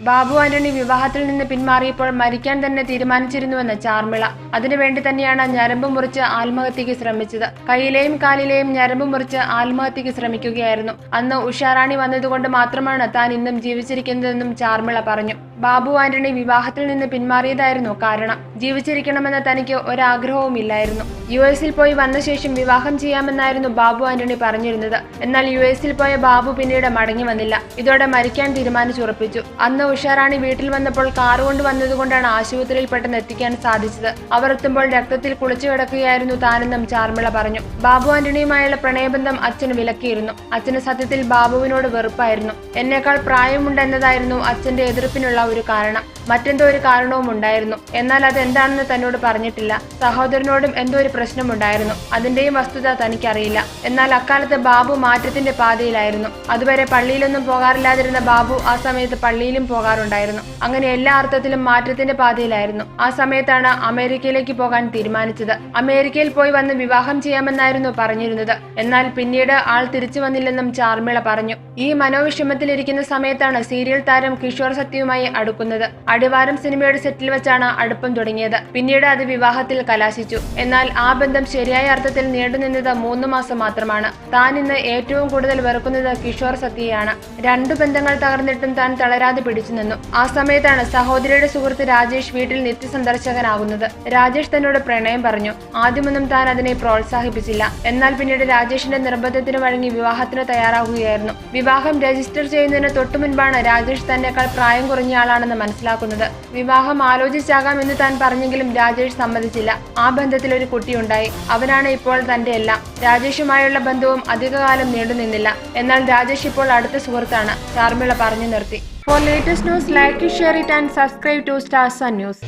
ബാബു ആന്റണി വിവാഹത്തിൽ നിന്ന് പിന്മാറിയപ്പോൾ മരിക്കാൻ തന്നെ തീരുമാനിച്ചിരുന്നുവെന്ന് ചാർമിള. അതിനുവേണ്ടി തന്നെയാണ് ഞരമ്പ് മുറിച്ച് ആത്മഹത്യക്ക് ശ്രമിച്ചത്. കൈയിലെയും കാലിലെയും ഞരമ്പ് മുറിച്ച് ആത്മഹത്യക്ക് ശ്രമിക്കുകയായിരുന്നു. അന്ന് ഉഷാറാണി വന്നതുകൊണ്ട് മാത്രമാണ് താൻ ഇന്നും ജീവിച്ചിരിക്കുന്നതെന്നും ചാർമിള പറഞ്ഞു. ബാബു ആന്റണി വിവാഹത്തിൽ നിന്ന് പിന്മാറിയതായിരുന്നു കാരണം. ജീവിച്ചിരിക്കണമെന്ന് തനിക്ക് ഒരാഗ്രഹവുമില്ലായിരുന്നു. യുഎസിൽ പോയി വന്ന ശേഷം വിവാഹം ചെയ്യാമെന്നായിരുന്നു ബാബു ആന്റണി പറഞ്ഞിരുന്നത്. എന്നാൽ യുഎസിൽ പോയ ബാബു പിന്നീട് മടങ്ങി വന്നില്ല. ഇതോടെ മരിക്കാൻ തീരുമാനിച്ചുറപ്പിച്ചു. അന്ന് ഉഷാറാണി വീട്ടിൽ വന്നപ്പോൾ കാറ് കൊണ്ട് വന്നതുകൊണ്ടാണ് ആശുപത്രിയിൽ പെട്ടെന്ന് എത്തിക്കാൻ സാധിച്ചത്. അവർ എത്തുമ്പോൾ രക്തത്തിൽ കുളിച്ചു കിടക്കുകയായിരുന്നു താനെന്നും ചാർമിള പറഞ്ഞു. ബാബു ആന്റണിയുമായുള്ള പ്രണയബന്ധം അച്ഛൻ വിലക്കിയിരുന്നു. അച്ഛന് സത്യത്തിൽ ബാബുവിനോട് വെറുപ്പായിരുന്നു. എന്നേക്കാൾ പ്രായമുണ്ട് എന്നതായിരുന്നു അച്ഛന്റെ എതിർപ്പിനുള്ള ഒരു കാരണം. മറ്റെന്തോ ഒരു കാരണവും ഉണ്ടായിരുന്നു. എന്നാൽ അതെന്താണെന്ന് തന്നോട് പറഞ്ഞിട്ടില്ല. സഹോദരനോടും എന്തോ ഒരു പ്രശ്നമുണ്ടായിരുന്നു. അതിന്റെയും വസ്തുത തനിക്കറിയില്ല. എന്നാൽ അക്കാലത്ത് ബാബു മാറ്റത്തിന്റെ പാതയിലായിരുന്നു. അതുവരെ പള്ളിയിലൊന്നും പോകാറില്ലാതിരുന്ന ബാബു ആ സമയത്ത് പള്ളിയിലും പോകാറുണ്ടായിരുന്നു. അങ്ങനെ എല്ലാ അർത്ഥത്തിലും മാറ്റത്തിന്റെ പാതയിലായിരുന്നു. ആ സമയത്താണ് അമേരിക്കയിലേക്ക് പോകാൻ തീരുമാനിച്ചത്. അമേരിക്കയിൽ പോയി വന്ന് വിവാഹം ചെയ്യാമെന്നായിരുന്നു പറഞ്ഞിരുന്നത്. എന്നാൽ പിന്നീട് ആൾ തിരിച്ചു വന്നില്ലെന്നും ചാർമിള പറഞ്ഞു. ഈ മനോവിഷമത്തിലിരിക്കുന്ന സമയത്താണ് സീരിയൽ താരം കിഷോർ സത്യയുമായി അടുക്കുന്നത്. അടിവാരം സിനിമയുടെ സെറ്റിൽ വെച്ചാണ് അടുപ്പം തുടങ്ങിയത്. പിന്നീട് അത് വിവാഹത്തിൽ കലാശിച്ചു. എന്നാൽ ആ ബന്ധം ശരിയായ അർത്ഥത്തിൽ നീണ്ടുനിന്നത് 3 മാസം മാത്രമാണ്. താൻ ഇന്ന് ഏറ്റവും കൂടുതൽ വെറുക്കുന്നത് കിഷോർ സത്യയാണ്. 2 ബന്ധങ്ങൾ തകർന്നിട്ടും താൻ തളരാതെ പിടിച്ചു നിന്നു. ആ സമയത്താണ് സഹോദരിയുടെ സുഹൃത്ത് രാജേഷ് വീട്ടിൽ നിത്യസന്ദർശകനാകുന്നത്. രാജേഷ് തന്നോട് പ്രണയം പറഞ്ഞു. ആദ്യമൊന്നും താൻ അതിനെ പ്രോത്സാഹിപ്പിച്ചില്ല. എന്നാൽ പിന്നീട് രാജേഷിന്റെ നിർബന്ധത്തിന് വഴങ്ങി വിവാഹത്തിന് തയ്യാറാകുകയായിരുന്നു. വിവാഹം രജിസ്റ്റർ ചെയ്യുന്നതിന് തൊട്ടു മുൻപാണ് രാജേഷ് തന്നെക്കാൾ പ്രായം കുറഞ്ഞയാളാണെന്ന് മനസ്സിലാക്കുന്നത്. വിവാഹം ആലോചിച്ചാകാം എന്ന് താൻ പറഞ്ഞെങ്കിലും രാജേഷ് സമ്മതിച്ചില്ല. ആ ബന്ധത്തിൽ ഒരു കുട്ടിയുണ്ടായി. അവനാണ് ഇപ്പോൾ തന്റെ എല്ലാം. രാജേഷുമായുള്ള ബന്ധവും അധികകാലം നീണ്ടുനിന്നില്ല. എന്നാൽ രാജേഷ് ഇപ്പോൾ അടുത്ത സുഹൃത്താണ്. ചാർമിള പറഞ്ഞു നിർത്തി. For latest news, like, share it and subscribe to Star Sun News.